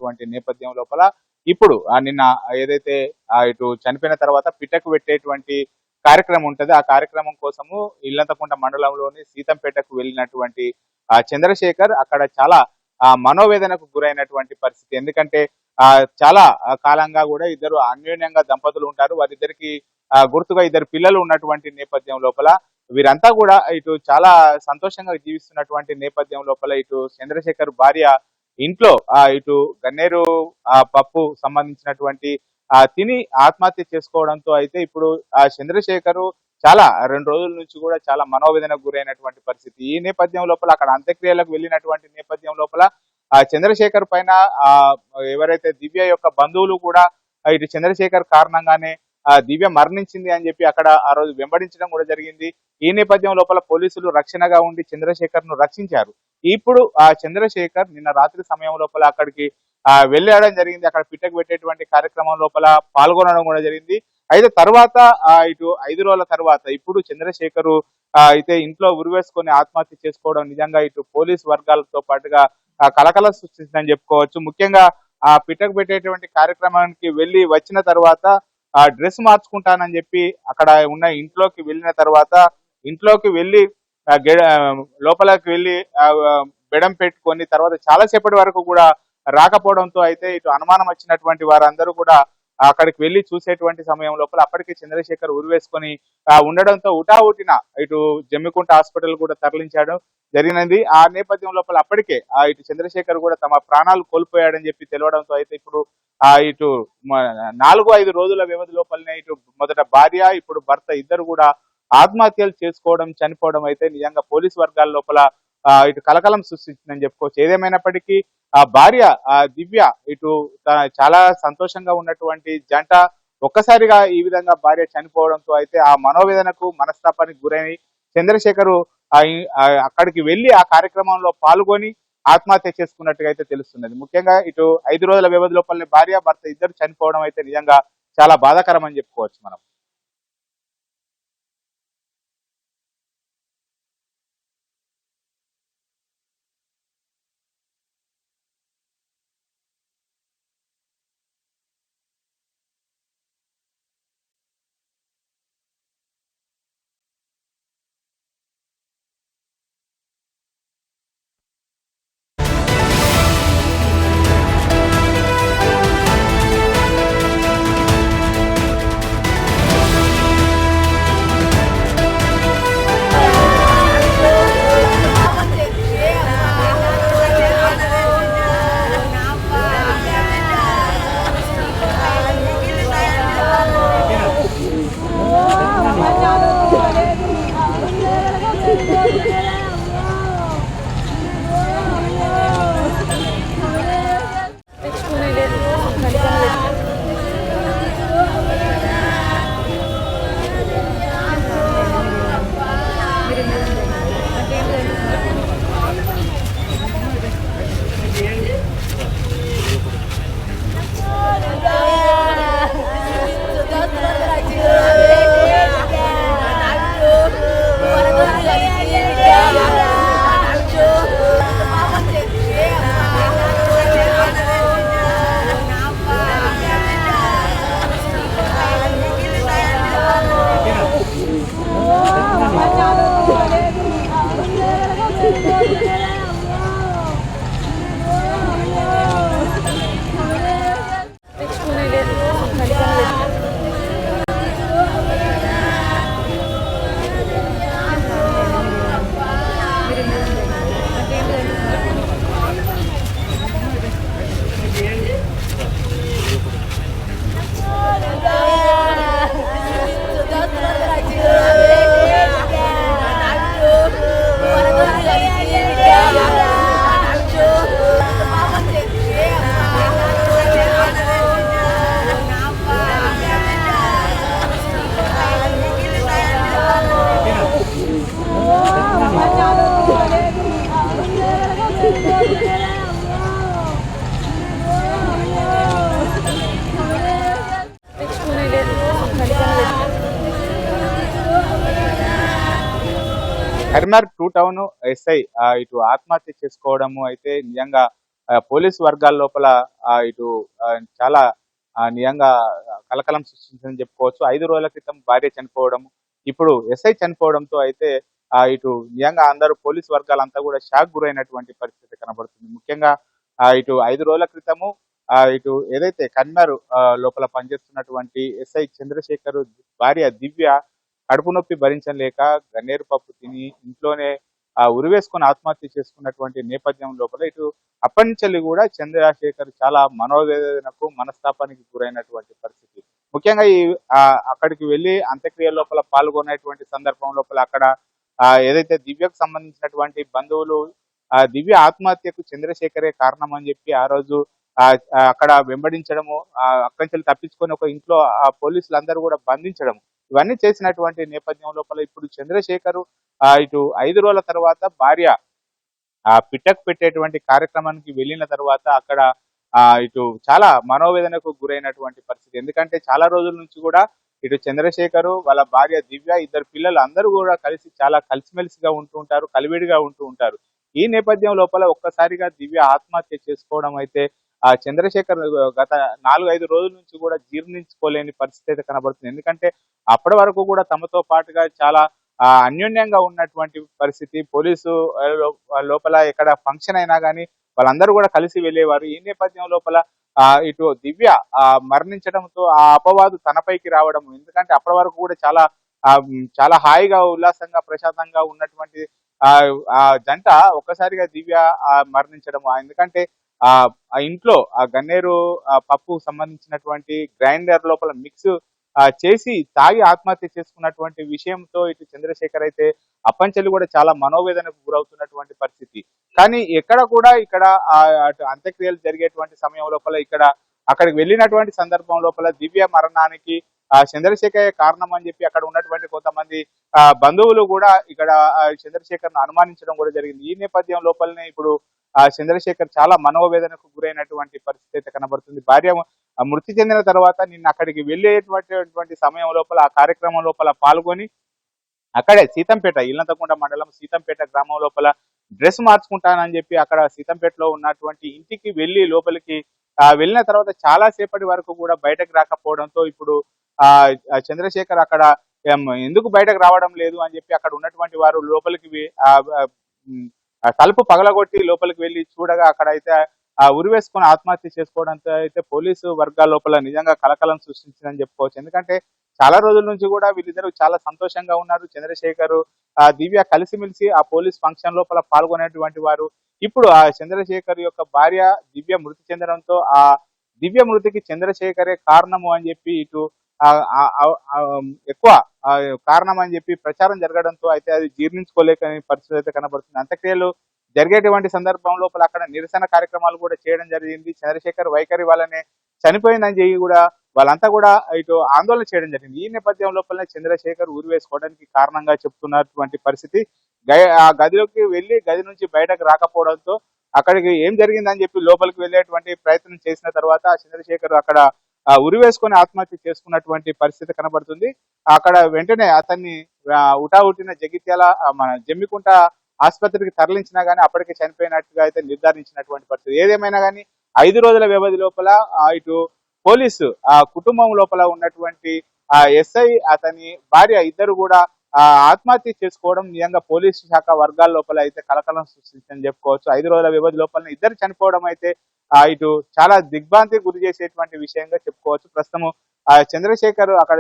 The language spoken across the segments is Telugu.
ఉన్నటువంటి నేపథ్యం లోపల ఇప్పుడు నిన్న ఏదైతే ఇటు చనిపోయిన తర్వాత పిటకు పెట్టేటువంటి కార్యక్రమం ఉంటది. ఆ కార్యక్రమం కోసము ఇల్లంతకుంట మండలంలోని సీతంపేటకు వెళ్ళినటువంటి చంద్రశేఖర్ అక్కడ చాలా మనోవేదనకు గురైనటువంటి పరిస్థితి. ఎందుకంటే చాలా కాలంగా కూడా ఇద్దరు అన్యోన్యంగా దంపతులు ఉంటారు. వారిద్దరికి గుర్తుగా ఇద్దరు పిల్లలు ఉన్నటువంటి నేపథ్యం లోపల వీరంతా కూడా ఇటు చాలా సంతోషంగా జీవిస్తున్నటువంటి నేపథ్యం లోపల ఇటు చంద్రశేఖర్ భార్య ఇంట్లో ఇటు గన్నేరు పప్పు సంబంధించినటువంటి తిని ఆత్మహత్య చేసుకోవడంతో అయితే ఇప్పుడు చంద్రశేఖరు చాలా 2 రోజుల నుంచి కూడా చాలా మనోవేదనకు గురైనటువంటి పరిస్థితి. ఈ నేపథ్యం లోపల అక్కడ అంత్యక్రియలకు వెళ్ళినటువంటి నేపథ్యం లోపల చంద్రశేఖర్ పైన ఎవరైతే దివ్య యొక్క బంధువులు కూడా ఇటు చంద్రశేఖర్ కారణంగానే దివ్య మరణించింది అని చెప్పి అక్కడ ఆ రోజు వెంబడించడం కూడా జరిగింది. ఈ నేపథ్యం లోపల పోలీసులు రక్షణగా ఉండి చంద్రశేఖర్ ను రక్షించారు. ఇప్పుడు చంద్రశేఖర్ నిన్న రాత్రి సమయం లోపల అక్కడికి వెళ్ళడం జరిగింది. అక్కడ పిట్టకు పెట్టేటువంటి కార్యక్రమం లోపల పాల్గొనడం కూడా జరిగింది. అయితే తర్వాత ఇటు 5 రోజుల తర్వాత ఇప్పుడు చంద్రశేఖరు అయితే ఇంట్లో ఉరివేసుకొని ఆత్మహత్య చేసుకోవడం నిజంగా ఇటు పోలీస్ వర్గాలతో పాటుగా కలకలం సృష్టించిందని చెప్పుకోవచ్చు. ముఖ్యంగా పిట్టకు పెట్టేటువంటి కార్యక్రమానికి వెళ్ళి వచ్చిన తర్వాత డ్రెస్ మార్చుకుంటానని చెప్పి అక్కడ ఉన్న ఇంట్లోకి వెళ్ళిన తర్వాత ఇంట్లోకి వెళ్ళి లోపలికి వెళ్ళి బెడం పెట్టుకొని తర్వాత చాలాసేపటి వరకు కూడా రాకపోవడంతో అయితే ఇటు అనుమానం వచ్చినటువంటి వారందరూ కూడా అక్కడికి వెళ్ళి చూసేటువంటి సమయం లోపల అప్పటికే చంద్రశేఖర్ ఉరివేసుకొని ఉండడంతో ఉటావుటిన ఇటు జమ్మికుంట హాస్పిటల్ కూడా తరలించడం జరిగినది. ఆ నేపథ్యం లోపల అప్పటికే ఇటు చంద్రశేఖర్ కూడా తమ ప్రాణాలు కోల్పోయాడని చెప్పి తెలవడంతో అయితే ఇప్పుడు ఇటు 4-5 రోజుల వ్యవధి లోపలనే ఇటు మొదట భార్య ఇప్పుడు భర్త ఇద్దరు కూడా ఆత్మహత్యలు చేసుకోవడం చనిపోవడం అయితే నిజంగా పోలీస్ వర్గాల లోపల ఇటు కలకలం సృష్టించిందని చెప్పుకోవచ్చు. ఏదేమైనప్పటికీ భార్య దివ్య ఇటు చాలా సంతోషంగా ఉన్నటువంటి జంట ఒక్కసారిగా ఈ విధంగా భార్య చనిపోవడంతో అయితే ఆ మనోవేదనకు మనస్తాపానికి గురైన చంద్రశేఖరు అక్కడికి వెళ్ళి ఆ కార్యక్రమంలో పాల్గొని ఆత్మహత్య చేసుకున్నట్టుగా అయితే తెలుస్తున్నది. ముఖ్యంగా ఇటు 5 రోజుల వ్యవధి లోపలనే భార్య భర్త ఇద్దరు చనిపోవడం అయితే నిజంగా చాలా బాధాకరం అని చెప్పుకోవచ్చు మనం. కరీంనగర్ 2 టౌన్ ఎస్ఐ ఇటు ఆత్మహత్య చేసుకోవడము అయితే నిజంగా పోలీసు వర్గాల లోపల ఇటు చాలా నిజంగా కలకలం సృష్టించిందని చెప్పుకోవచ్చు. 5 రోజుల క్రితం భార్య చనిపోవడం, ఇప్పుడు ఎస్ఐ చనిపోవడంతో అయితే ఇటు నిజంగా అందరూ పోలీసు వర్గాలంతా కూడా షాక్ గురైనటువంటి పరిస్థితి కనబడుతుంది. ముఖ్యంగా ఇటు 5 రోజుల క్రితము ఇటు ఏదైతే కన్మర్ లోపల పనిచేస్తున్నటువంటి ఎస్ఐ చంద్రశేఖర్ భార్య దివ్య కడుపు నొప్పి భరించలేక గన్నేరు పప్పు తిని ఇంట్లోనే ఉరివేసుకొని ఆత్మహత్య చేసుకున్నటువంటి నేపథ్యం లోపల ఇటు అప్పటి నుంచి కూడా చంద్రశేఖర్ చాలా మనోవేదనకు మనస్తాపానికి గురైనటువంటి పరిస్థితి. ముఖ్యంగా ఈ అక్కడికి వెళ్ళి అంత్యక్రియ లోపల పాల్గొనేటువంటి సందర్భం లోపల అక్కడ ఏదైతే దివ్యకు సంబంధించినటువంటి బంధువులు దివ్య ఆత్మహత్యకు చంద్రశేఖరే కారణం అని చెప్పి ఆ రోజు అక్కడ వెంబడించడము, అక్కడి నుంచి తప్పించుకొని ఒక ఇంట్లో పోలీసులు అందరూ కూడా బంధించడం, ఇవన్నీ చేసినటువంటి నేపథ్యం లోపల ఇప్పుడు చంద్రశేఖర్ ఇటు 5 రోజుల తర్వాత భార్య పిట్టకు పెట్టేటువంటి కార్యక్రమానికి వెళ్ళిన తర్వాత అక్కడ ఇటు చాలా మనోవేదనకు గురైనటువంటి పరిస్థితి. ఎందుకంటే చాలా రోజుల నుంచి కూడా ఇటు చంద్రశేఖర్ వాళ్ళ భార్య దివ్య, 2 పిల్లలు అందరూ కూడా కలిసి చాలా కలిసిమెలిసిగా ఉంటూ ఉంటారు, కలివిడిగా ఉంటూ ఉంటారు. ఈ నేపథ్యం లోపల ఒక్కసారిగా దివ్య ఆత్మహత్య చేసుకోవడం అయితే చంద్రశేఖర్ గత 4-5 రోజుల నుంచి కూడా జీర్ణించుకోలేని పరిస్థితి అయితే కనబడుతుంది. ఎందుకంటే అప్పటి వరకు కూడా తమతో పాటుగా చాలా అన్యోన్యంగా ఉన్నటువంటి పరిస్థితి. పోలీసు లోపల ఎక్కడ ఫంక్షన్ అయినా కానీ వాళ్ళందరూ కూడా కలిసి వెళ్ళేవారు. ఈ నేపథ్యం లోపల ఇటు దివ్య మరణించడంతో ఆ అపవాదు తనపైకి రావడం, ఎందుకంటే అప్పటి వరకు కూడా చాలా హాయిగా ఉల్లాసంగా ప్రశాంతంగా ఉన్నటువంటి ఆ జంట ఒక్కసారిగా దివ్య మరణించడం, ఎందుకంటే ఆ ఇంట్లో ఆ గన్నేరు పప్పు సంబంధించినటువంటి గ్రైండర్ లోపల మిక్స్ చేసి తాగి ఆత్మహత్య చేసుకున్నటువంటి విషయంతో ఇటు చంద్రశేఖర్ అయితే అప్పంచెల్లి కూడా చాలా మనోవేదనకు గురవుతున్నటువంటి పరిస్థితి. కానీ ఎక్కడ కూడా ఇక్కడ అటు అంత్యక్రియలు జరిగేటువంటి సమయం లోపల అక్కడికి వెళ్ళినటువంటి సందర్భం లోపల దివ్య మరణానికి చంద్రశేఖర్ కారణం అని చెప్పి అక్కడ ఉన్నటువంటి కొంతమంది బంధువులు కూడా ఇక్కడ చంద్రశేఖర్ ను అనుమానించడం కూడా జరిగింది. ఈ నేపథ్యం లోపలనే ఇప్పుడు చంద్రశేఖర్ చాలా మనోవేదనకు గురైనటువంటి పరిస్థితి అయితే కనబడుతుంది. భార్య మృతి చెందిన తర్వాత నిన్న అక్కడికి వెళ్ళేటువంటి సమయం లోపల ఆ కార్యక్రమం లోపల పాల్గొని అక్కడే సీతంపేట, ఇల్లంతకుంట మండలం సీతంపేట గ్రామం లోపల డ్రెస్ మార్చుకుంటానని చెప్పి అక్కడ సీతంపేటలో ఉన్నటువంటి ఇంటికి వెళ్ళి లోపలికి వెళ్ళిన తర్వాత చాలా సేపటి వరకు కూడా బయటకు రాకపోవడంతో ఇప్పుడు చంద్రశేఖర్ అక్కడ ఎందుకు బయటకు రావడం లేదు అని చెప్పి అక్కడ ఉన్నటువంటి వారు లోపలికి తలుపు పగలగొట్టి లోపలికి వెళ్ళి చూడగా అక్కడ అయితే ఉరివేసుకొని ఆత్మహత్య చేసుకోవడంతో అయితే పోలీసు వర్గాల లోపల నిజంగా కలకలం సృష్టించిందని చెప్పుకోవచ్చు. ఎందుకంటే చాలా రోజుల నుంచి కూడా వీళ్ళిద్దరూ చాలా సంతోషంగా ఉన్నారు. చంద్రశేఖర్ దివ్య కలిసిమెలిసి ఆ పోలీస్ ఫంక్షన్ లోపల పాల్గొనేటువంటి వారు. ఇప్పుడు ఆ చంద్రశేఖర్ యొక్క భార్య దివ్య మృతి చెందడంతో ఆ దివ్య మృతికి చంద్రశేఖరే కారణము అని చెప్పి ఇటు ఎక్కువ కారణం అని చెప్పి ప్రచారం జరగడంతో అయితే అది జీర్ణించుకోలేకని పరిస్థితి అయితే కనబడుతుంది. అంత్యక్రియలు జరిగేటువంటి సందర్భం లోపల అక్కడ నిరసన కార్యక్రమాలు కూడా చేయడం జరిగింది. చంద్రశేఖర్ వైఖరి వాళ్ళనే చనిపోయిందని చెప్పి కూడా వాళ్ళంతా కూడా ఇటు ఆందోళన చేయడం జరిగింది. ఈ నేపథ్యం లోపలనే చంద్రశేఖర్ ఊరు వేసుకోవడానికి కారణంగా చెప్తున్నటువంటి పరిస్థితి. ఆ గదిలోకి వెళ్ళి గది నుంచి బయటకు రాకపోవడంతో అక్కడికి ఏం జరిగిందని చెప్పి లోపలికి వెళ్ళేటువంటి ప్రయత్నం చేసిన తర్వాత చంద్రశేఖర్ అక్కడ ఉరి వేసుకొని ఆత్మహత్య చేసుకున్నటువంటి పరిస్థితి కనబడుతుంది. అక్కడ వెంటనే అతన్ని ఉటావుటిన జగిత్యాల మన జమ్మికుంట ఆసుపత్రికి తరలించినా గానీ అప్పటికే చనిపోయినట్టుగా అయితే నిర్ధారించినటువంటి పరిస్థితి. ఏదేమైనా కానీ 5 రోజుల వ్యవధి లోపల ఇటు పోలీసు కుటుంబం లోపల ఉన్నటువంటి ఎస్ఐ అతని భార్య ఇద్దరు కూడా ఆత్మహత్య చేసుకోవడం నిజంగా పోలీసు శాఖ వర్గాల లోపల అయితే కలకలం సృష్టించని చెప్పుకోవచ్చు. 5 రోజుల వ్యవధి లోపల ఇద్దరు చనిపోవడం అయితే ఇటు చాలా దిగ్భ్రాంతికి గురి చేసేటువంటి విషయంగా చెప్పుకోవచ్చు. ప్రస్తుతం చంద్రశేఖర్ అక్కడ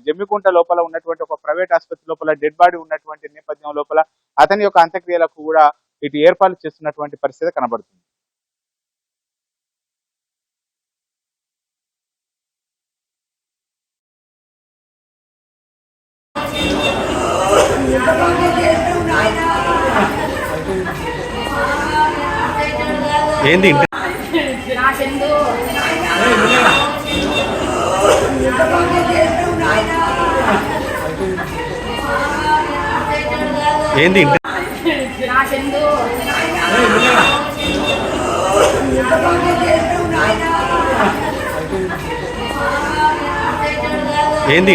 జమ్మికుంట లోపల ఉన్నటువంటి ఒక ప్రైవేట్ ఆసుపత్రి లోపల డెడ్ బాడీ ఉన్నటువంటి నేపథ్యం లోపల అతని యొక్క అంత్యక్రియలకు కూడా ఇటు ఏర్పాట్లు చేస్తున్నటువంటి పరిస్థితి కనబడుతుంది. ఏంది ఏంది ఏంది ఏంది